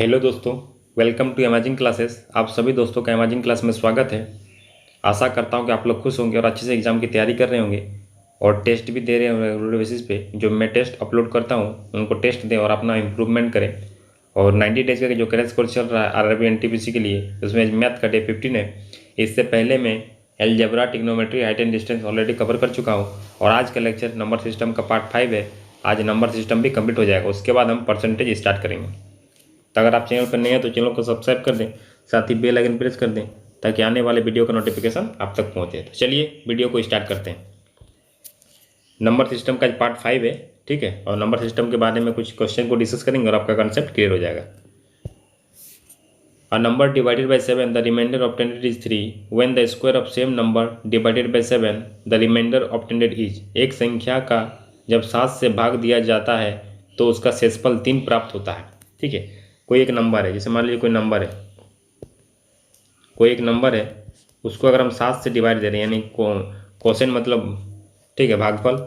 Hello दोस्तों, welcome to amazing classes. आप सभी दोस्तों का अमेजिंग क्लास में स्वागत है। आशा करता हूं कि आप लोग खुश होंगे और अच्छे से एग्ज़ाम की तैयारी कर रहे होंगे और टेस्ट भी दे रहे हैं रेगुलर बेसिस पे। जो मैं टेस्ट अपलोड करता हूं उनको टेस्ट दें और अपना इम्प्रूवमेंट करें। और 90 डेज का जो क्रैश कोर्स चल रहा है आरआरबी एनटीपीसी के लिए, उसमें मैथ का डे 15 है। इससे पहले मैं algebra, trigonometry, height and distance already cover कर चुका हूँ और आज का लेक्चर नंबर सिस्टम का पार्ट 5 है। आज नंबर सिस्टम भी कंप्लीट हो जाएगा, उसके बाद हम परसेंटेज स्टार्ट करेंगे। तो अगर आप चैनल पर नए हैं तो चैनल को सब्सक्राइब कर दें, साथ ही बेल आइकन प्रेस कर दें ताकि आने वाले वीडियो का नोटिफिकेशन आप तक पहुंचे। तो चलिए वीडियो को स्टार्ट करते हैं। नंबर सिस्टम का पार्ट 5 है, ठीक है। और नंबर सिस्टम के बारे में कुछ क्वेश्चन को डिस्कस करेंगे और आपका कंसेप्ट क्लियर हो जाएगा। A number divided by 7, the remainder obtained is 3. When the square of same number divided by 7, the remainder obtained is। एक संख्या का जब 7 से भाग दिया जाता है तो उसका शेषफल 3 प्राप्त होता है, ठीक है। कोई एक नंबर है, जैसे मान लीजिए कोई एक नंबर है, उसको अगर हम 7 से डिवाइड दे रहे हैं, यानी कोसेंट मतलब, ठीक है, भागफल,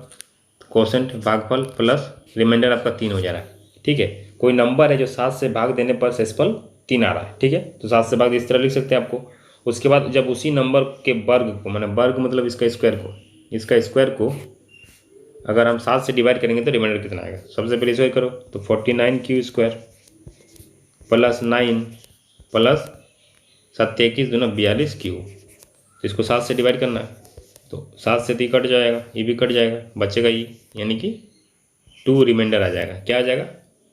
कोसेंट भागफल प्लस रिमाइंडर आपका 3 हो जा रहा है, ठीक है। कोई नंबर है जो 7 से भाग देने पर शेषफल 3 आ रहा है, ठीक है। तो 7 से भाग इस तरह लिख सकते हैं आपको। उसके बाद जब उसी नंबर के वर्ग को, माने वर्ग मतलब इसका स्क्वायर को अगर हम 7 से डिवाइड करेंगे तो रिमाइंडर कितना आएगा। सबसे पहले स्क्वायर करो तो 49 प्लस 9 प्लस 7 दूना 42 क्यू। तो इसको 7 से डिवाइड करना है तो 7 से 3 कट जाएगा, ये भी कट जाएगा, बचेगा ये, यानी कि 2 रिमाइंडर आ जाएगा। क्या आ जाएगा?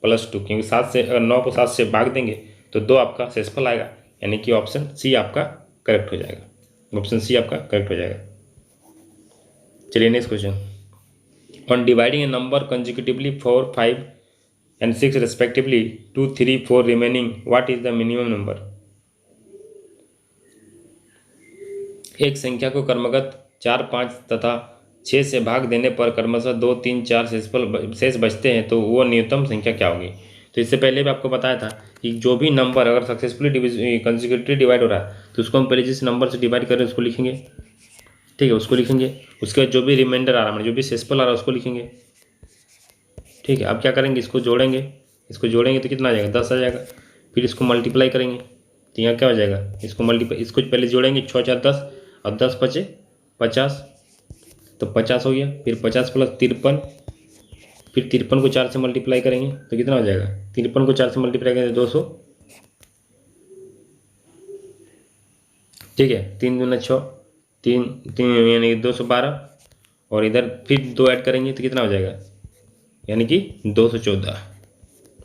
+2, क्योंकि 7 से अगर 9 को 7 से भाग देंगे तो 2 आपका शेषफल आएगा, यानी कि ऑप्शन सी आपका करेक्ट हो जाएगा। ऑप्शन सी आपका करेक्ट हो जाएगा। चलिए next question. On dividing A number consecutively 4, 5 and 6 respectively, 2, 3, 4 remaining, what is the minimum number? एक संख्या को क्रमगत 4, 5 तथा 6 से भाग देने पर क्रमशः 2, 3, 4 शेष बचते हैं तो वो न्यूनतम संख्या क्या होगी। तो इससे पहले भी आपको बताया था कि जो भी नंबर अगर सक्सेसफुली कंसेक्यूटिवली डिवाइड हो रहा है तो उसको हम पहले जिस नंबर से डिवाइड करें उसको लिखेंगे, ठीक है, उसको लिखेंगे। उसके बाद जो भी रिमाइंडर आ रहा है, जो भी शेषफल आ रहा है उसको लिखेंगे, ठीक है। अब क्या करेंगे, इसको जोड़ेंगे तो कितना आ जाएगा? 10 आ जाएगा। फिर इसको मल्टीप्लाई करेंगे तो यहाँ क्या हो जाएगा, इसको पहले जोड़ेंगे, 6 4 10 और 10 बचे 50, तो 50 हो गया। फिर 50 प्लस 53, फिर 53 को 4 से मल्टीप्लाई करेंगे तो कितना हो जाएगा? 53 को 4 से मल्टीप्लाई करेंगे 200, ठीक है। 3 दूना 6, 3 यानी 212, और इधर फिर 2 ऐड करेंगे तो कितना हो जाएगा, यानी कि 214।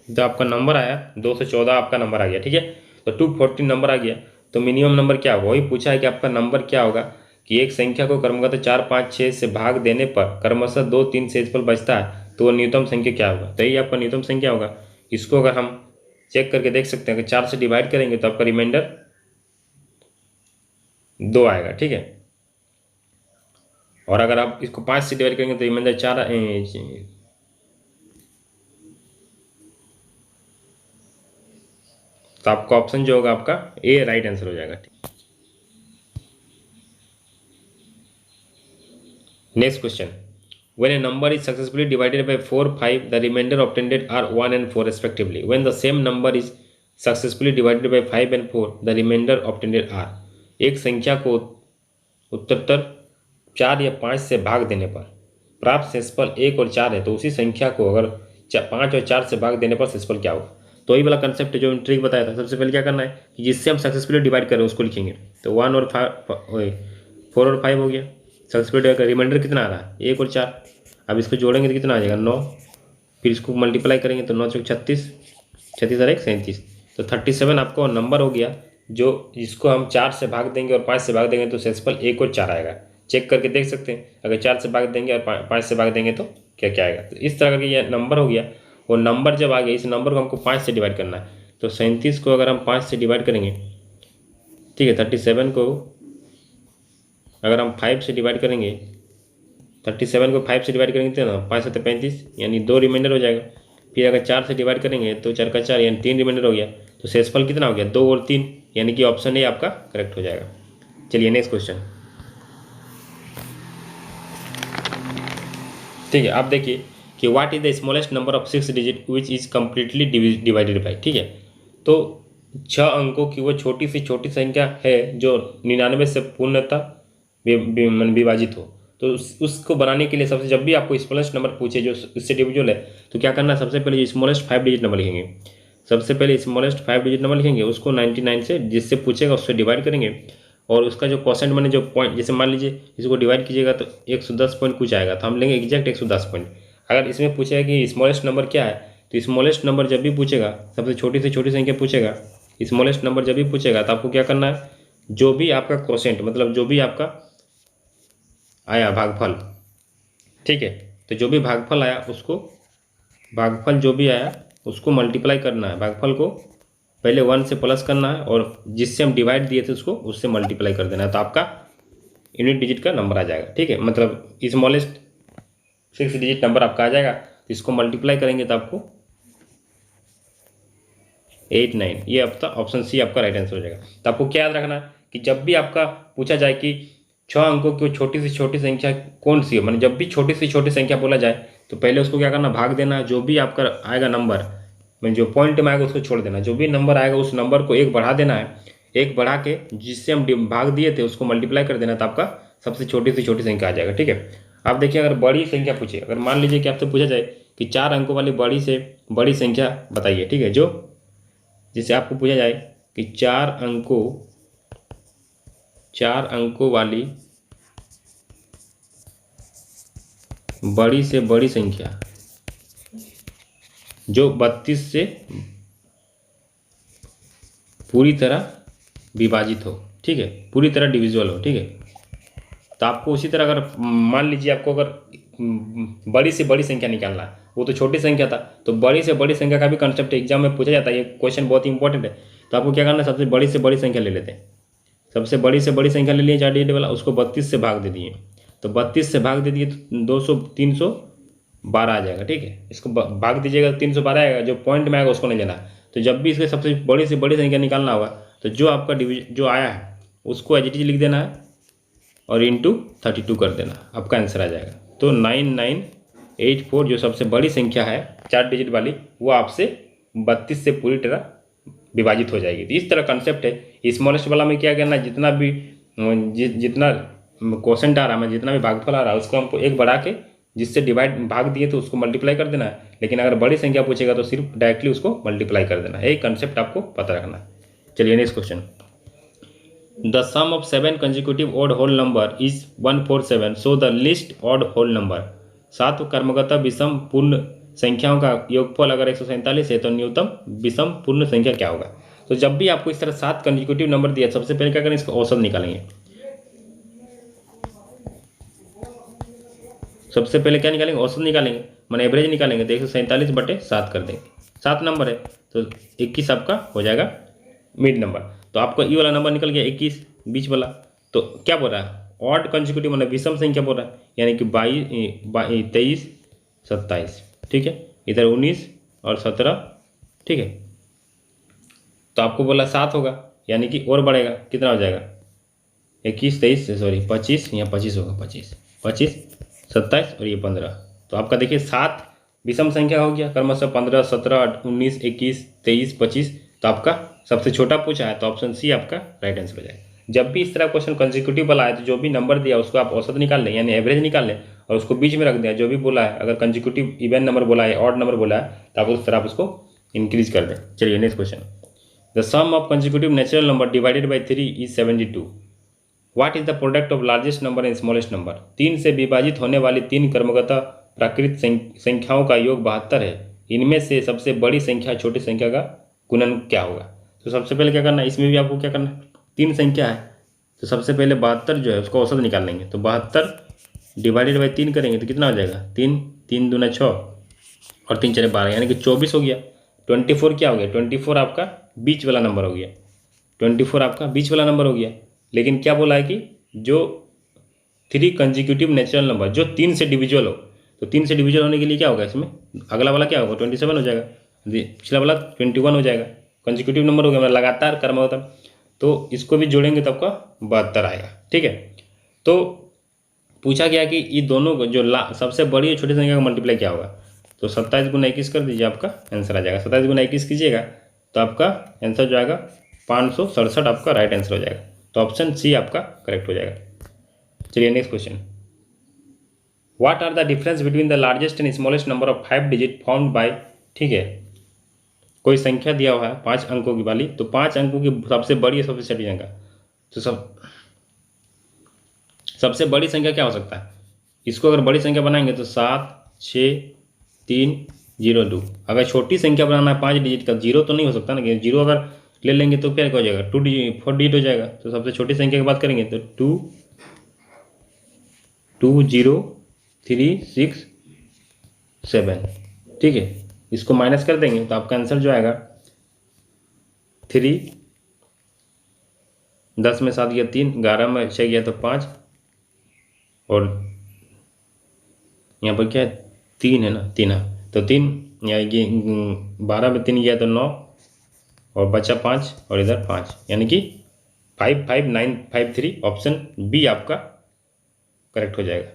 तो आपका नंबर आया 214, आपका नंबर आ गया, ठीक है। तो 240 नंबर आ गया। तो मिनिमम नंबर क्या होगा, वही पूछा है कि आपका नंबर क्या होगा कि एक संख्या को क्रमगत 4, 5, 6 से भाग देने पर क्रमशः 2, 3 शेषफल बचता है तो वो न्यूनतम संख्या क्या होगा। तो यही आपका न्यूनतम संख्या होगा। इसको अगर हम चेक करके देख सकते हैं कि 4 से डिवाइड करेंगे तो आपका रिमाइंडर 2 आएगा, ठीक है। और अगर आप इसको 5 से डिवाइड करेंगे तो रिमाइंडर 4, तो आपका ऑप्शन जो होगा आपका ए राइट आंसर हो जाएगा। Next question. When a number is successfully divided by 4, 5, the remainder obtained are 1 and 4 respectively. When the same number is successfully divided by 5 and 4, the remainder obtained are। एक संख्या को उत्तरोत्तर 4 या 5 से भाग देने पर प्राप्त शेषफल 1 और 4 है तो उसी संख्या को अगर 5 और 4 से भाग देने पर शेषफल क्या होगा। तो वही वाला कंसेप्ट जो ट्रिक बताया था। सबसे पहले क्या करना है कि जिससे हम सक्सेसफुली डिवाइड करें उसको लिखेंगे। तो 1 और 4 और 5 हो गया सक्सेसफुली डिवाइड। रिमाइंडर कितना आ रहा है? 1 और 4। अब इसको जोड़ेंगे तो कितना आ जाएगा? 9। फिर इसको मल्टीप्लाई करेंगे तो 9 चौक 36, 36 और 1 37, तो 37 आपको नंबर हो गया। जो जिसको हम 4 से भाग देंगे और 5 से भाग देंगे तो शेषफल 1 और 4 आएगा। चेक करके देख सकते हैं, अगर 4 से भाग देंगे और 5 से भाग देंगे तो क्या क्या आएगा। तो इस तरह करके यह नंबर हो गया। वो नंबर जब आ गया, इस नंबर को हमको 5 से डिवाइड करना है। तो 37 को अगर हम 5 से डिवाइड करेंगे, ठीक है, 37 को अगर हम 5 से डिवाइड करेंगे, 37 को 5 से डिवाइड करेंगे तो 5 7 35, यानी 2 रिमाइंडर हो जाएगा। फिर अगर 4 से डिवाइड करेंगे तो 4 का 4 यानी 3 रिमाइंडर हो गया। तो शेषफल कितना हो गया? 2 और 3, यानी कि ऑप्शन ए आपका करेक्ट हो जाएगा। चलिए नेक्स्ट क्वेश्चन, ठीक है। आप देखिए कि what is the smallest number of 6 digit which is completely divided by, ठीक है। तो 6 अंकों की वो छोटी से छोटी संख्या है जो 99 से पूर्णतः विभाजित हो। तो उसको बनाने के लिए सबसे, जब भी आपको स्मॉलेस्ट नंबर पूछे जो इससे डिविजिबल है, तो क्या करना है, सबसे पहले स्मॉलेस्ट 5 डिजिट नंबर लिखेंगे। सबसे पहले स्मॉलेस्ट 5 डिजिट नंबर लिखेंगे, उसको 99 से जिससे पूछेगा उससे डिवाइड करेंगे, और उसका जो क्वेश्चन मैंने जो पॉइंट, जैसे मान लीजिए इसको डिवाइड कीजिएगा तो 110 पॉइंट कुछ आएगा, तो हम लेंगे एग्जैक्ट 110 पॉइंट। अगर इसमें पूछेगा कि स्मॉलेस्ट नंबर क्या है, तो स्मॉलेस्ट नंबर जब भी पूछेगा, सबसे छोटी से छोटी संख्या पूछेगा, स्मॉलेस्ट नंबर जब भी पूछेगा, तो आपको क्या करना है, जो भी आपका क्वोशेंट, मतलब जो भी आपका आया भागफल, ठीक है, तो जो भी भागफल आया उसको, भागफल जो भी आया उसको मल्टीप्लाई करना है। भागफल को पहले 1 से प्लस करना है, और जिससे हम डिवाइड दिए थे उसको उससे मल्टीप्लाई कर देना है, तो आपका यूनिट डिजिट का नंबर आ जाएगा। ठीक है, मतलब स्मॉलेस्ट 6 डिजिट नंबर आपका आ जाएगा। तो इसको मल्टीप्लाई करेंगे तो आपको 89, ये आपका ऑप्शन सी आपका राइट आंसर हो जाएगा। तो आपको क्या याद रखना है कि जब भी आपका पूछा जाए कि 6 अंकों की छोटी से छोटी संख्या कौन सी है, मतलब जब भी छोटी से छोटी संख्या बोला जाए तो पहले उसको क्या करना, भाग देना है। जो भी आपका आएगा नंबर, मैं जो पॉइंट में आएगा उसको छोड़ देना, जो भी नंबर आएगा उस नंबर को एक बढ़ा देना है, एक बढ़ा के जिससे हम भाग दिए थे उसको मल्टीप्लाई कर देना, तो आपका सबसे छोटी से छोटी संख्या आ जाएगा। ठीक है, आप देखिए अगर बड़ी संख्या पूछे, अगर मान लीजिए कि आपसे पूछा जाए कि 4 अंकों वाली बड़ी से बड़ी संख्या बताइए, ठीक है, जो जैसे आपको पूछा जाए कि 4 अंकों वाली बड़ी से बड़ी संख्या जो 32 से पूरी तरह विभाजित हो, ठीक है, पूरी तरह डिविजिबल हो। ठीक है, तो आपको उसी तरह अगर मान लीजिए आपको अगर बड़ी से बड़ी संख्या निकालना है, वो तो छोटी संख्या था, तो बड़ी से बड़ी संख्या का भी कंसेप्ट एग्जाम में पूछा जाता है, ये क्वेश्चन बहुत ही इंपॉर्टेंट है। तो आपको क्या करना है, सबसे बड़ी से बड़ी संख्या ले लेते हैं, सबसे बड़ी से बड़ी संख्या ले लिए 4 डिजिट वाला, उसको 32 से भाग दे दिए, तो 32 से भाग दे दिए तो 312 आ जाएगा। ठीक है, इसको भाग दीजिएगा तो 312 आएगा, जो पॉइंट में आएगा उसको नहीं लेना। तो जब भी इसके सबसे बड़ी से बड़ी संख्या निकालना होगा, तो जो आपका जो आया है उसको एज इट इज लिख देना है और इंटू 32 कर देना, आपका आंसर आ जाएगा। तो 9984 जो सबसे बड़ी संख्या है 4 डिजिट वाली, वो आपसे 32 से पूरी तरह विभाजित हो जाएगी। तो इस तरह कंसेप्ट है। स्मॉलेस्ट वाला में क्या करना है, जितना भी जितना क्वेश्चन आ रहा है, जितना भी भागफल आ रहा है उसको हमको एक बढ़ा के जिससे डिवाइड भाग दिए तो उसको मल्टीप्लाई कर देना है। लेकिन अगर बड़ी संख्या पूछेगा तो सिर्फ डायरेक्टली उसको मल्टीप्लाई कर देना है। एक कंसेप्ट आपको पता रखना है। चलिए next question. The sum of 7 consecutive odd whole number is 147, so the least odd whole number. 7 क्रमगत विषम पूर्ण संख्याओं का योगफल अगर 147 है तो न्यूनतम विषम पूर्ण संख्या क्या होगा। तो जब भी आपको इस तरह 7 कंजिक्यूटिव नंबर दिया, सबसे पहले क्या करें, इसका औसत निकालेंगे। सबसे पहले क्या निकालेंगे, औसत निकालेंगे, मैंने एवरेज निकालेंगे। तो 147/7 कर देंगे। 7 नंबर है तो 21 आपका हो जाएगा मिड नंबर। तो आपका ई वाला नंबर निकल गया 21, बीच वाला। तो क्या बोल रहा है, ऑड कंजिक्यूटिव मतलब विषम संख्या बोल रहा है, यानी कि 23, 27, ठीक है, इधर 19 और 17, ठीक है। तो आपको बोला 7 होगा, यानी कि और बढ़ेगा, कितना हो जाएगा 21, 23 सॉरी 25, यहाँ 25 होगा, 25, 27 और ये 15। तो आपका देखिए 7 विषम संख्या हो गया क्रमशः 15, 17, 19, 21, 23, 25। तो आपका सबसे छोटा पूछा है तो ऑप्शन सी आपका राइट आंसर हो जाएगा। जब भी इस तरह क्वेश्चन कंसेक्यूटिव वाला है तो जो भी नंबर दिया उसको आप औसत निकाल लें, यानी एवरेज निकाल लें, और उसको बीच में रख दें। जो भी बोला है, अगर कंसेक्यूटिव इवन नंबर बोला है, ऑड नंबर बोला है, तो आप उस तरह आप उसको इंक्रीज कर दें। चलिए next question. The sum of consecutive natural number divided by 3 is 72। What is the product of largest number and smallest number. 3 से विभाजित होने वाली 3 क्रमगत प्राकृत संख्याओं का योग 72 है। इनमें से सबसे बड़ी संख्या छोटी संख्या का गुणन क्या होगा। तो सबसे पहले क्या करना है, इसमें भी आपको क्या करना है, 3 संख्या है तो सबसे पहले 72 जो है उसको औसत निकाल लेंगे। तो 72 डिवाइडेड बाई 3 करेंगे तो कितना हो जाएगा, 3, 3 दूना 6 और 3 4 12, यानी कि 24 हो गया। 24 क्या हो गया, 24 आपका बीच वाला नंबर हो गया। 24 आपका बीच वाला नंबर हो गया। लेकिन क्या बोला है कि जो 3 कंजिक्यूटिव नेचुरल नंबर जो 3 से डिविजुअल हो, तो 3 से डिविजुअल होने के लिए क्या होगा, इसमें अगला वाला क्या होगा 27 हो जाएगा, पिछला वाला 21 हो जाएगा। कंजिक्यूटिव नंबर हो गया, मतलब लगातार क्रम होता, तो इसको भी जोड़ेंगे तो आपका 72 आएगा। ठीक है, तो पूछा गया कि ये दोनों को जो सबसे बड़ी और छोटी संख्या का मल्टीप्लाई क्या होगा। तो 27 गुना 21 कर दीजिए, आपका आंसर आ जाएगा। 27 गुना 21 कीजिएगा तो आपका आंसर जो आएगा 567 आपका राइट आंसर हो जाएगा। तो ऑप्शन सी आपका करेक्ट हो जाएगा। चलिए next question, what are the difference between the largest and smallest number of 5 digit found by, ठीक है, कोई संख्या दिया हुआ है 5 अंकों की वाली, तो 5 अंकों की सबसे बड़ी है सबसे छोटी संख्या, तो सबसे बड़ी संख्या क्या हो सकता है? इसको अगर बड़ी संख्या बनाएंगे तो 7 6 3 0 2। अगर छोटी संख्या बनाना है 5 डिजिट का, जीरो तो नहीं हो सकता ना, कि जीरो अगर ले लेंगे तो क्या हो जाएगा, 4 डिजिट हो जाएगा। तो सबसे छोटी संख्या की बात करेंगे तो 2 2 0 3 6 7, ठीक है। इसको माइनस कर देंगे तो आपका आंसर जो आएगा 3, 10 में 7 गया 3, 11 में 6 गया तो 5, और यहाँ पर क्या है 3 है ना, 3 है तो 3, या ये 12 में 3 गया तो 9, और बचा 5, और इधर 5, यानी कि 5 5 9 5 3, ऑप्शन बी आपका करेक्ट हो जाएगा।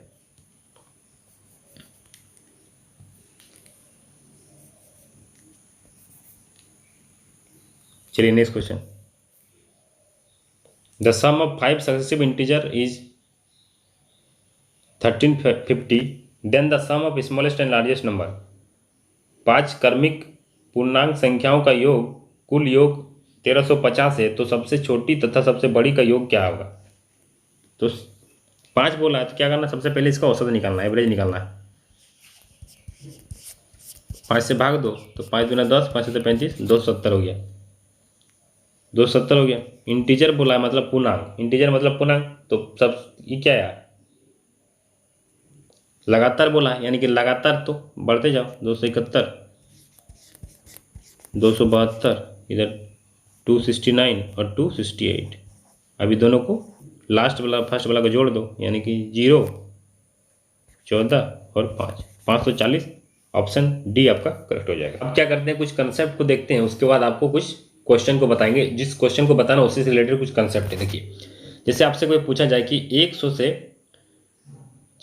चलिए next question, the sum of 5 successive integer is 1350, then the sum of smallest and largest number. 5 क्रमिक पूर्णांक संख्याओं का योग, कुल योग 1350 है, तो सबसे छोटी तथा सबसे बड़ी का योग क्या होगा? तो 5 बोला है तो क्या करना, सबसे पहले इसका औसत निकालना है, एवरेज निकालना है। 5 से भाग दो तो 5 दूना 10, 5 से 35, 270 हो गया, 270 हो गया। इंटीजर बोला है मतलब पूर्णांक, इंटीजर मतलब पूर्णांक, तो सब ये क्या है, लगातार बोला है, यानी कि लगातार तो बढ़ते जाओ, 271, 272, इधर 269 और 268। अभी दोनों को लास्ट वाला फर्स्ट वाला को जोड़ दो, यानी कि 0 14 और 5, 540, ऑप्शन डी आपका करेक्ट हो जाएगा। अब क्या करते हैं, कुछ कंसेप्ट को देखते हैं, उसके बाद आपको कुछ क्वेश्चन को बताएंगे, जिस क्वेश्चन को बताना उसी से रिलेटेड कुछ कंसेप्ट है। देखिए, जैसे आपसे कोई पूछा जाए कि 100 से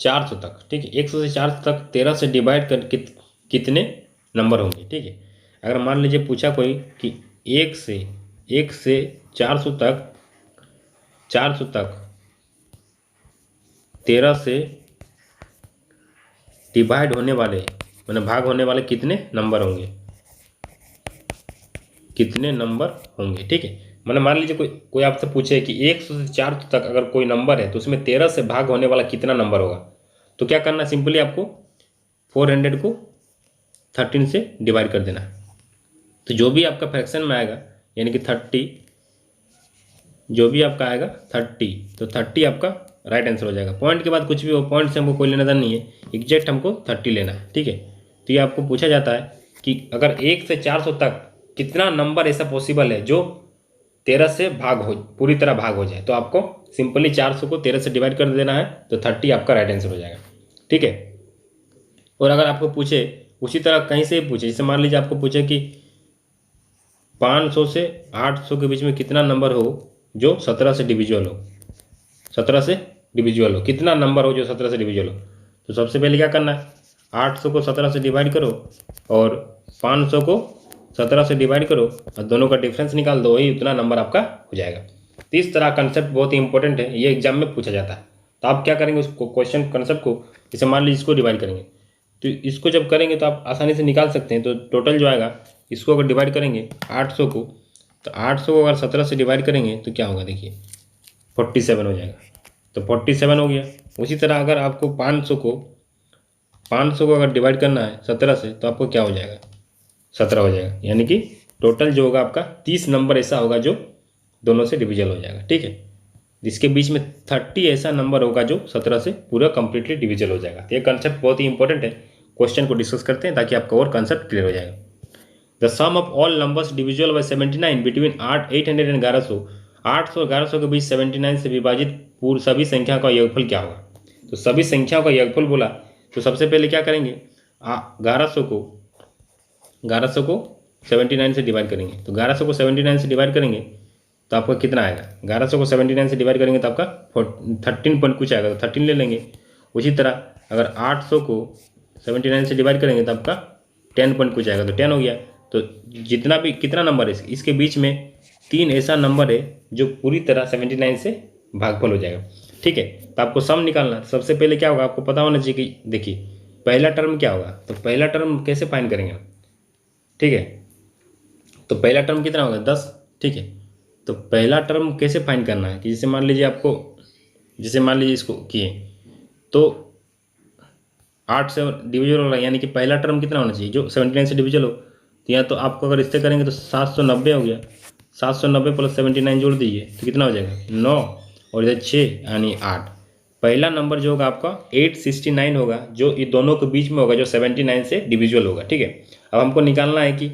400 तक, ठीक है, 100 से 400 तक 13 से डिवाइड कर कितने नंबर होंगे, ठीक है। अगर मान लीजिए पूछा कोई कि 1 से 400 तक 13 से डिवाइड होने वाले, मतलब भाग होने वाले कितने नंबर होंगे, कितने नंबर होंगे, ठीक है। मतलब मान लीजिए कोई आपसे पूछे कि 100 से 400 तक अगर कोई नंबर है तो उसमें 13 से भाग होने वाला कितना नंबर होगा, तो क्या करना, सिंपली आपको 400 को 13 से डिवाइड कर देना। तो जो भी आपका फ्रैक्शन में आएगा, यानी कि 30, जो भी आपका आएगा 30, तो 30 आपका राइट आंसर हो जाएगा। पॉइंट के बाद कुछ भी हो, पॉइंट से हमको कोई लेना देना नहीं है, एग्जैक्ट हमको 30 लेना है, ठीक है। तो ये आपको पूछा जाता है कि अगर 1 से 400 तक कितना नंबर ऐसा पॉसिबल है जो 13 से भाग हो, पूरी तरह भाग हो जाए, तो आपको सिंपली 400 को 13 से डिवाइड कर देना है, तो 30 आपका राइट आंसर हो जाएगा, ठीक है। और अगर आपको पूछे उसी तरह कहीं से पूछे, जैसे मान लीजिए आपको पूछे कि 500 से 800 के बीच में कितना नंबर हो जो 17 से डिविजुअल हो, 17 से डिविजुअल हो, कितना नंबर हो जो 17 से डिविजुअल हो, तो सबसे पहले क्या करना है, 800 को 17 से डिवाइड करो और 500 को 17 से डिवाइड करो और दोनों का डिफरेंस निकाल दो, वही उतना नंबर आपका हो जाएगा। तो इस तरह कंसेप्ट बहुत ही इंपॉर्टेंट है, ये एग्जाम में पूछा जाता है। तो आप क्या करेंगे, उसको क्वेश्चन कंसेप्ट को, जैसे मान लीजिए इसको डिवाइड करेंगे, तो इसको जब करेंगे तो आप आसानी से निकाल सकते हैं। तो टोटल जो आएगा, इसको अगर डिवाइड करेंगे 800 को, तो 800 को अगर 17 से डिवाइड करेंगे तो क्या होगा, देखिए 47 हो जाएगा, तो 47 हो गया। उसी तरह अगर आपको 500 को अगर डिवाइड करना है 17 से, तो आपको क्या हो जाएगा, 17 हो जाएगा, यानी कि टोटल जो होगा आपका 30 नंबर ऐसा होगा जो दोनों से डिविजल हो जाएगा, ठीक है। इसके बीच में 30 ऐसा नंबर होगा जो 17 से पूरा कंप्लीटली डिविजल हो जाएगा। तो ये कंसेप्ट बहुत ही इंपॉर्टेंट है, क्वेश्चन को डिस्कस करते हैं ताकि आपका और कंसेप्ट क्लियर हो जाएगा। The sum of all numbers divisible by 79 between 800 and 1100, 800 और 1100 के बीच 79 से विभाजित पूर्व सभी संख्या का योगफल क्या होगा। तो सभी संख्याओं का योगफल बोला, तो सबसे पहले क्या करेंगे, 1100 को 79 से डिवाइड करेंगे। तो 1100 को 79 से डिवाइड करेंगे तो आपका कितना आएगा, 1100 को 79 से डिवाइड करेंगे तो आपका 13 पॉइंट कुछ आएगा, तो 13 ले लेंगे। उसी तरह अगर 800 को 79 से डिवाइड करेंगे तो आपका 10 पॉइंट कुछ आएगा, तो 10 हो गया। तो जितना भी कितना नंबर है इसके बीच में 3 ऐसा नंबर है जो पूरी तरह 79 से भागफल हो जाएगा। ठीक है, तो आपको सम निकालना है। सबसे पहले क्या होगा, आपको पता होना चाहिए कि देखिए पहला टर्म क्या होगा, तो पहला टर्म कैसे फाइंड करेंगे। ठीक है, तो पहला टर्म कितना होगा 10। ठीक है, तो पहला टर्म कैसे फाइंड करना है कि जैसे मान लीजिए आपको, जैसे मान लीजिए इसको किए तो 8 से डिविजल हो रहा है, यानी कि पहला टर्म कितना होना चाहिए जो 79 से डिविजल हो। तो यहाँ तो आपको अगर इससे करेंगे तो 790 हो गया, 790 प्लस 79 जोड़ दीजिए तो कितना हो जाएगा 9, और इधर 6 यानी 8। पहला नंबर जो होगा आपका 869 होगा, जो ये दोनों के बीच में होगा, जो 79 से डिविजुअल होगा। ठीक है, अब हमको निकालना है कि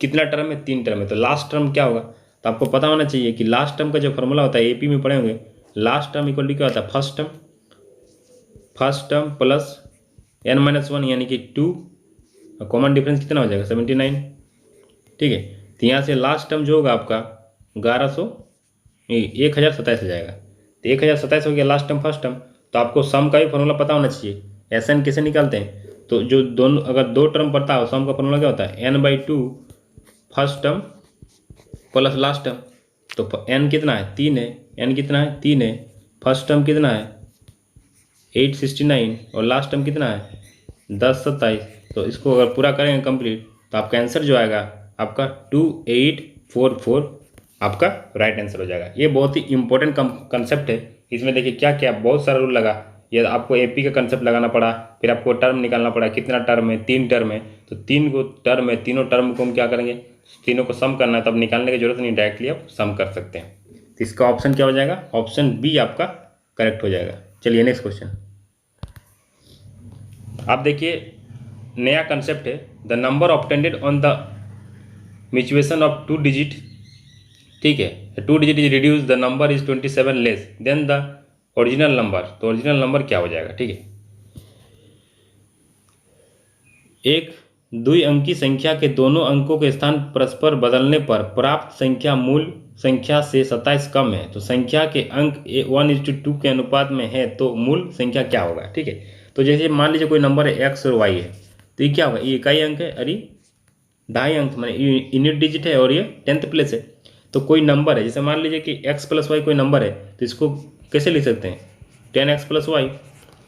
कितना टर्म है, 3 टर्म है, तो लास्ट टर्म क्या होगा। तो आपको पता होना चाहिए कि लास्ट टर्म का जो फॉर्मूला होता है एपी में पढ़े होंगे, लास्ट टर्म इक्वल टू क्या होता है फर्स्ट टर्म प्लस n-1 यानी कि 2, कॉमन डिफरेंस कितना हो जाएगा 79। ठीक है, तो यहाँ से लास्ट टर्म जो होगा आपका 1027 हो जाएगा। तो 1027 हो गया लास्ट टर्म फर्स्ट टर्म। तो आपको सम का भी फॉर्मूला पता होना चाहिए। SN कैसे निकालते हैं, तो जो दोनों अगर 2 टर्म पड़ता है सम का फॉर्मूला क्या होता है n/2 first term plus last term. तो n कितना है 3 है, n कितना है 3 है, फर्स्ट टर्म कितना है 869 और लास्ट टर्म कितना है 1027। तो इसको अगर पूरा करेंगे कंप्लीट तो आपका आंसर जो आएगा आपका 2844 आपका राइट आंसर हो जाएगा। ये बहुत ही इंपॉर्टेंट कंसेप्ट है। इसमें देखिए क्या क्या बहुत सारा रूल लगा, ये आपको एपी का कंसेप्ट लगाना पड़ा, फिर आपको टर्म निकालना पड़ा, कितना टर्म है 3 टर्म है, तो 3 को टर्म है, तीनों टर्म को हम क्या करेंगे, तीनों को सम करना है, तब निकालने की जरूरत नहीं, डायरेक्टली आप सम कर सकते हैं। तो इसका ऑप्शन क्या हो जाएगा, ऑप्शन बी आपका करेक्ट हो जाएगा। चलिए नेक्स्ट क्वेश्चन आप देखिए, नया कंसेप्ट है, the number obtained on the mutation of 2 digit. ठीक है, 2 digit is reduce the number is 27 less than the original number. तो ओरिजिनल नंबर क्या हो जाएगा। ठीक है, एक द्विअंकी संख्या के दोनों अंकों के स्थान परस्पर बदलने पर प्राप्त संख्या मूल संख्या से 27 कम है, तो संख्या के अंक 1:2 के अनुपात में है, तो मूल संख्या क्या होगा। ठीक है, तो जैसे मान लीजिए कोई नंबर है x और y है, तो ये क्या होगा, ये इकाई अंक है, अरे 2.5 अंक माने यूनिट डिजिट है और ये 10th प्लेस है। तो कोई नंबर है, जैसे मान लीजिए कि x + y कोई नंबर है, तो इसको कैसे लिख सकते हैं 10x + y,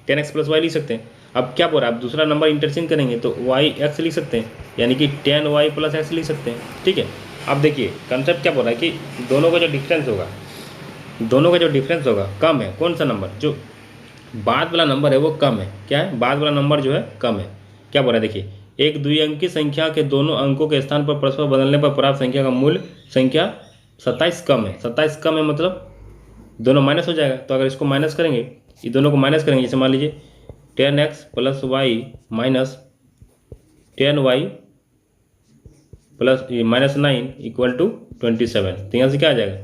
10x + y लिख सकते हैं। अब क्या बोल रहा है, आप दूसरा नंबर इंटरचेंज करेंगे तो yx लिख सकते हैं, यानी कि 10y + x लिख सकते हैं। ठीक है, अब देखिए कंसेप्ट क्या बोल रहा है कि दोनों का जो डिफरेंस होगा कम है, कौन सा नंबर, जो बाद वाला नंबर है वो कम है। क्या है, बाद वाला नंबर जो है कम है। क्या बोल रहा है देखिए, एक द्विअंकी संख्या के दोनों अंकों के स्थान पर परस्पर बदलने पर प्राप्त संख्या का मूल संख्या 27 कम है। 27 कम है मतलब दोनों माइनस हो जाएगा। तो अगर इसको माइनस करेंगे, ये दोनों को माइनस करेंगे, जैसे मान लीजिए 10x + y minus 10y plus -9 = 27। तो यहाँ से क्या आ जाएगा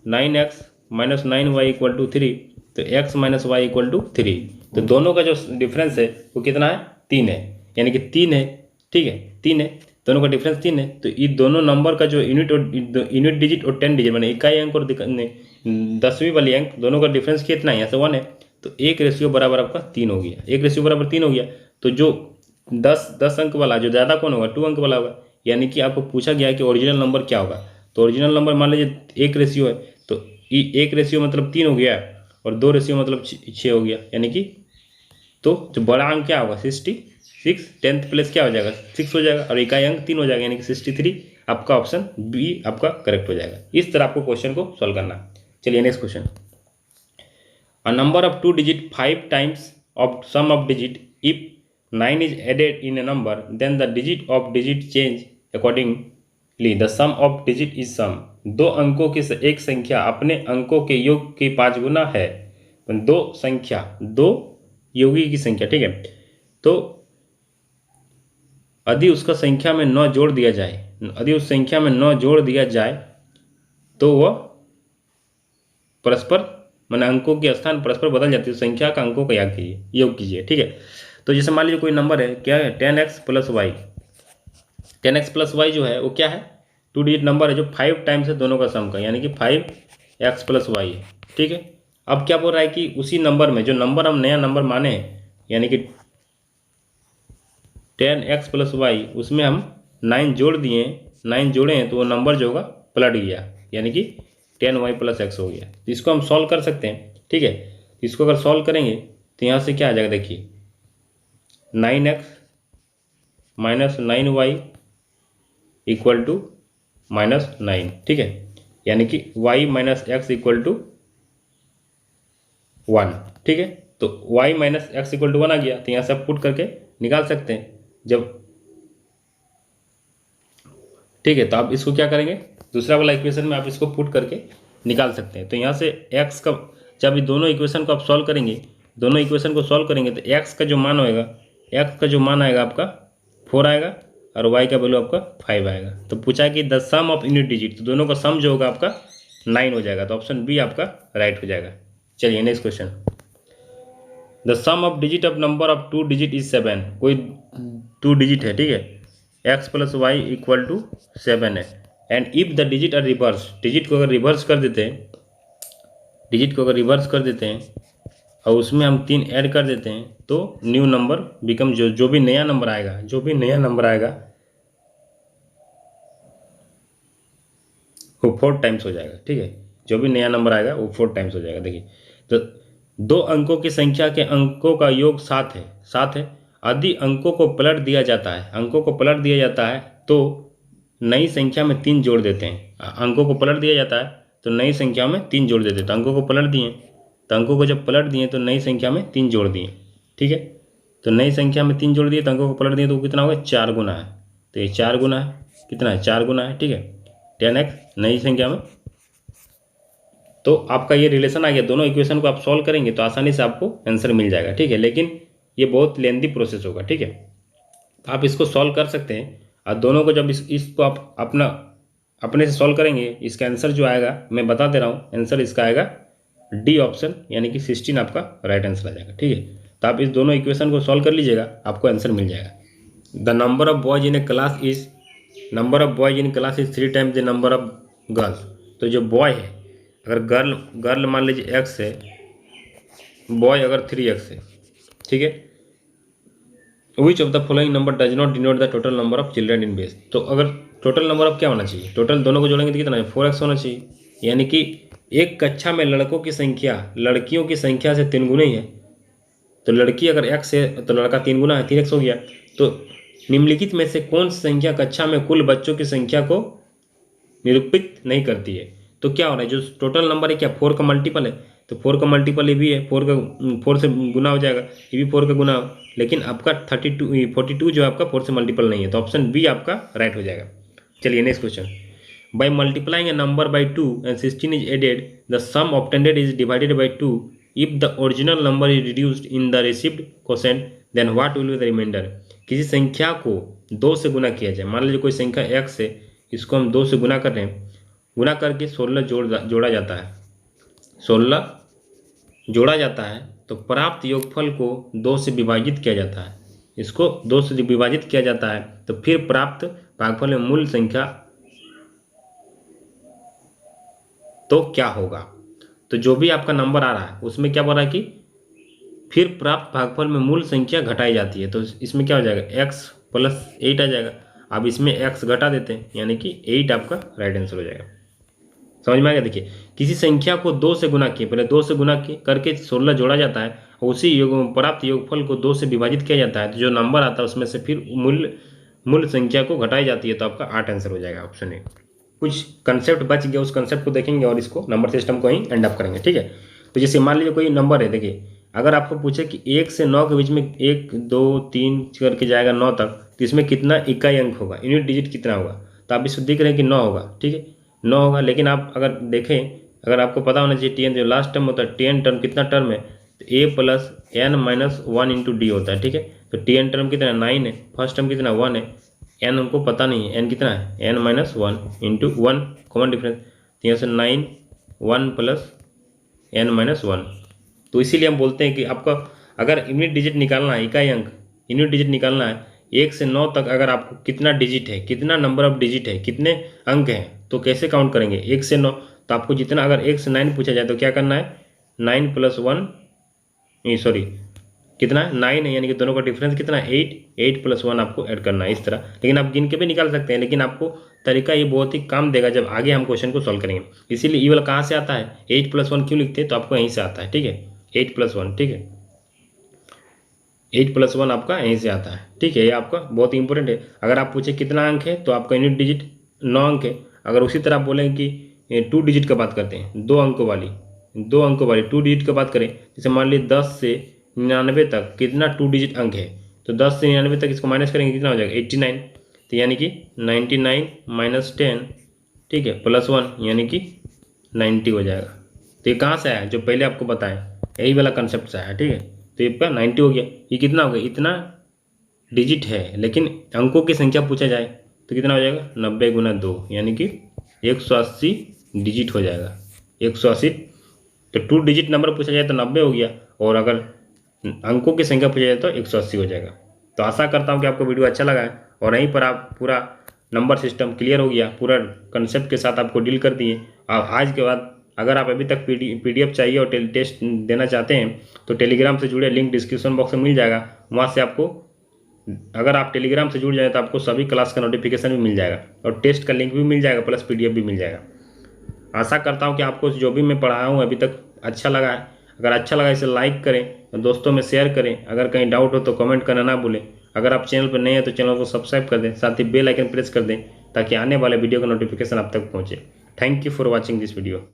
9x - 9y = 3, तो x - y = 3। तो दोनों का जो डिफरेंस है वो कितना है 3 है, यानी कि 3 है। ठीक है, 3 है, दोनों का डिफरेंस 3 है। तो ये दोनों नंबर का जो यूनिट डिजिट और 10 डिजिट माने इकाई अंक और 10वीं वाली अंक दोनों का डिफरेंस कितना है, यहाँ से 1 है, तो 1 बराबर आपका 3 हो गया। 1 बराबर 3 हो गया, तो जो 10 अंक वाला जो ज़्यादा कौन होगा 2 अंक वाला होगा। यानी कि आपको पूछा गया है कि ओरिजिनल नंबर क्या होगा। तो ओरिजिनल नंबर मान लीजिए 1 है, तो 1 मतलब 3 हो गया, और 2 मतलब 6 हो गया, यानी कि तो जो बड़ा अंक क्या होगा 66, 10th प्लेस क्या हो जाएगा 6 हो जाएगा, और इकाई अंक 3 हो जाएगा, यानी कि 63। आपका ऑप्शन बी आपका करेक्ट हो जाएगा। इस तरह आपको क्वेश्चन को सॉल्व करना। चलिए next question, a number of 2 digit 5 times of sum of digit, if 9 is added in a number, then the digit of digit change accordingly, the sum of digit is sum। 2 अंकों की एक संख्या अपने अंकों के योग के 5 गुना है। 2 योगी की संख्या। ठीक है, तो यदि उसका संख्या में 9 जोड़ दिया जाए, यदि उस संख्या में 9 जोड़ दिया जाए तो वह परस्पर माने अंकों के स्थान परस्पर बदल जाती है। संख्या का अंकों का योग कीजिए। ठीक है, तो जैसे मान लीजिए कोई नंबर है, क्या है 10x + y। 10x + y जो है वो क्या है 2 डिजिट नंबर है, जो 5 टाइम्स है दोनों का सम का, यानी कि 5x + y है। ठीक है, अब क्या बोल रहा है कि उसी नंबर में जो नंबर हम नया नंबर माने, यानी कि 10x + y, उसमें हम 9 जोड़ दिए, 9 जोड़े हैं तो वो नंबर जो होगा पलट गया, यानी कि 10y + x हो गया। तो इसको हम सॉल्व कर सकते हैं, ठीक है। इसको अगर सॉल्व करेंगे तो यहाँ से क्या आ जाएगा, देखिए 9x - 9y = -9, ठीक है। यानी कि y - x = 1, ठीक है। तो y - x = 1 आ गया, तो यहाँ से आप पुट करके निकाल सकते हैं जब, ठीक है। तो आप इसको क्या करेंगे, दूसरा वाला इक्वेशन में आप इसको पुट करके निकाल सकते हैं। तो यहाँ से x का, जब ये दोनों इक्वेशन को आप सॉल्व करेंगे, दोनों इक्वेशन को सॉल्व करेंगे तो x का जो मान होएगा, x का जो मान आएगा आपका 4 आएगा और y का वैल्यू आपका 5 आएगा। तो पूछा है कि the sum of unit digit, तो दोनों का सम जो होगा आपका 9 हो जाएगा। तो ऑप्शन बी आपका राइट हो जाएगा। चलिए next question, the sum of digit of number of 2 digit is 7। कोई 2 डिजिट है, ठीक है, x + y = 7 है। And if the digit are reverse, digit को अगर रिवर्स कर देते हैं, डिजिट को अगर रिवर्स कर देते हैं और उसमें हम 3 ऐड कर देते हैं तो न्यू नंबर बिकम, जो भी नया नंबर आएगा, जो भी नया नंबर आएगा वो 4 टाइम्स हो जाएगा, ठीक है। जो भी नया नंबर आएगा वो 4 टाइम्स हो जाएगा। देखिए, तो 2 अंकों की संख्या के अंकों का योग 7 है, 7 है। यदि अंकों को पलट दिया जाता है, अंकों को पलट दिया जाता है तो नई संख्या में 3 जोड़ देते हैं। अंकों को पलट दिया जाता है तो नई संख्या में 3 जोड़ देते हैं। तो अंकों को पलट दिए, तो अंकों को जब पलट दिए तो नई संख्या में 3 जोड़ दिए, ठीक है। तो नई संख्या में 3 जोड़ दिए तो अंकों को पलट दिए तो कितना होगा, 4 गुना है। तो ये 4 गुना है, कितना है, 4 गुना है, ठीक है। 10x नई संख्या में। तो आपका ये रिलेशन आ गया। दोनों इक्वेशन को आप सॉल्व करेंगे तो आसानी से आपको आंसर मिल जाएगा, ठीक है। लेकिन ये बहुत लेंदी प्रोसेस होगा, ठीक है। आप इसको सॉल्व कर सकते हैं और दोनों को जब इसको आप अपने से सॉल्व करेंगे, इसका आंसर जो आएगा मैं बता दे रहा हूँ, आंसर इसका आएगा डी ऑप्शन, यानी कि 16 आपका राइट आंसर आ जाएगा, ठीक है। तो आप इस दोनों इक्वेशन को सॉल्व कर लीजिएगा, आपको आंसर मिल जाएगा। The number of boys in A class is, number of boys in class is 3 times the number of girls. तो जो बॉय है, अगर गर्ल मान लीजिए x है, बॉय अगर 3x है, ठीक है। Which of the following number does not denote the total number of children in base. तो अगर टोटल नंबर ऑफ क्या होना चाहिए, टोटल दोनों को जोड़ेंगे तो कितना है, 4x होना चाहिए। यानी कि एक कक्षा में लड़कों की संख्या लड़कियों की संख्या से 3 गुना ही है। तो लड़की अगर x है तो लड़का 3 गुना है, 3x हो गया। तो निम्नलिखित में से कौन सी संख्या कक्षा में कुल बच्चों की संख्या को निरूपित नहीं करती है। तो क्या हो रहा है, जो टोटल नंबर है क्या 4 का मल्टीपल है, तो 4 का मल्टीपल ये भी है, 4 से गुना हो जाएगा, ये भी 4 का गुना हो। लेकिन आपका 42 जो आपका 4 से मल्टीपल नहीं है। तो ऑप्शन बी आपका राइट हो जाएगा। चलिए next question, by multiplying a number by 2 and 16 is added, the sum obtained is divided by 2। If the original number is reduced in the received quotient then what will be the remainder. किसी संख्या को 2 से गुना किया जाए, मान लीजिए कोई संख्या x है, इसको हम 2 से गुना कर रहे हैं, गुना करके 16 जोड़ा जाता है, 16 जोड़ा जाता है तो प्राप्त योगफल को 2 से विभाजित किया जाता है। इसको 2 से विभाजित किया जाता है तो फिर प्राप्त भागफल में मूल संख्या तो क्या होगा। तो जो भी आपका नंबर आ रहा है उसमें क्या बोल रहा है कि फिर प्राप्त भागफल में मूल संख्या घटाई जाती है। तो इसमें क्या हो जाएगा, x + 8 आ जाएगा। अब इसमें x घटा देते हैं, यानी कि 8 आपका राइट आंसर हो जाएगा। समझ में आ गया। देखिए, किसी संख्या को 2 से गुना किए, पहले 2 से गुना करके 16 जोड़ा जाता है और उसी प्राप्त योगफल को 2 से विभाजित किया जाता है। तो जो नंबर आता है उसमें से फिर मूल संख्या को घटाई जाती है। तो आपका 8 आंसर हो जाएगा ऑप्शन ए। कुछ कंसेप्ट बच गया, उस कंसेप्ट को देखेंगे और इसको नंबर सिस्टम को ही एंड अप करेंगे, ठीक है। तो जैसे मान लीजिए कोई नंबर है, देखिए अगर आपको पूछे कि 1 से 9 के बीच में 1 2 3 करके जाएगा 9 तक, तो इसमें कितना इकाई अंक होगा, यूनिट डिजिट कितना होगा। तो आप इसको देख रहे हैं कि 9 होगा, ठीक है, 9 होगा। लेकिन आप अगर देखें, अगर आपको पता होना चाहिए टेन जो लास्ट टर्म होता है, टेन टर्म कितना टर्म है, तो a + n - 1 × d होता है, ठीक है। तो टेन टर्म कितना 9 है, फर्स्ट टर्म कितना 1 है, n हमको पता नहीं है, n कितना है, n - 1 × 1 कॉमन डिफरेंस, तो यहाँ से 9 1 + n - 1। तो इसीलिए हम बोलते हैं कि आपका अगर यूनिट डिजिट निकालना है, इकाई अंक यूनिट डिजिट निकालना है 1 से 9 तक, अगर आपको कितना डिजिट है, कितना नंबर ऑफ डिजिट है, कितने अंक हैं, तो कैसे काउंट करेंगे 1 से 9। तो आपको जितना, अगर 1 से 9 पूछा जाए तो क्या करना है, 9 + 1 सॉरी कितना 9 है, यानी कि दोनों का डिफरेंस कितना 8, 8 + 1 आपको ऐड करना है इस तरह। लेकिन आप गिन के भी निकाल सकते हैं, लेकिन आपको तरीका ये बहुत ही काम देगा जब आगे हम क्वेश्चन को सॉल्व करेंगे। इसीलिए ये वाला कहाँ से आता है, 8 + 1 क्यों लिखते हैं, तो आपको यहीं से आता है, ठीक है, 8 + 1, ठीक है, 8 + 1 आपका यहीं से आता है, ठीक है। ये आपका बहुत इंपॉर्टेंट है। अगर आप पूछे कितना अंक है तो आपका यूनिट डिजिट 9 अंक है। अगर उसी तरह आप बोलेंगे कि 2 डिजिट का बात करते हैं, 2 अंकों वाली 2 डिजिट का बात करें, जैसे मान लीजिए 10 से 99 तक कितना 2 डिजिट अंक है, तो 10 से 99 तक इसको माइनस करेंगे कितना हो जाएगा 89, तो यानी कि 99 - 10, ठीक है, +1 यानी कि 90 हो जाएगा। तो ये कहाँ से आया, जो पहले आपको बताया यही वाला कंसेप्ट से आया, ठीक है। तो ये आपका 90 हो गया। ये कितना हो गया, इतना डिजिट है, लेकिन अंकों की संख्या पूछा जाए तो कितना हो जाएगा 90 × 2 यानी कि 180 डिजिट हो जाएगा, 180। तो 2 डिजिट नंबर पूछा जाए तो 90 हो गया, और अगर अंकों की संख्या पूछा जाए तो 180 हो जाएगा। तो आशा करता हूँ कि आपको वीडियो अच्छा लगा है और यहीं पर आप पूरा नंबर सिस्टम क्लियर हो गया, पूरा कंसेप्ट के साथ आपको डील कर दिए। अब आज के बाद अगर आप अभी तक PDF चाहिए और टेस्ट देना चाहते हैं तो टेलीग्राम से जुड़े, लिंक डिस्क्रिप्शन बॉक्स में मिल जाएगा, वहाँ से आपको, अगर आप टेलीग्राम से जुड़ जाए तो आपको सभी क्लास का नोटिफिकेशन भी मिल जाएगा और टेस्ट का लिंक भी मिल जाएगा, प्लस PDF भी मिल जाएगा। आशा करता हूँ कि आपको जो भी मैं पढ़ाया हूँ अभी तक अच्छा लगा है। अगर अच्छा लगा इसे लाइक करें, दोस्तों में शेयर करें, अगर कहीं डाउट हो तो कमेंट करना ना भूलें। अगर आप चैनल पर नए हैं तो चैनल को सब्सक्राइब कर दें, साथ ही बेल आइकन प्रेस कर दें ताकि आने वाले वीडियो का नोटिफिकेशन आप तक पहुँचे। Thank you for watching this video.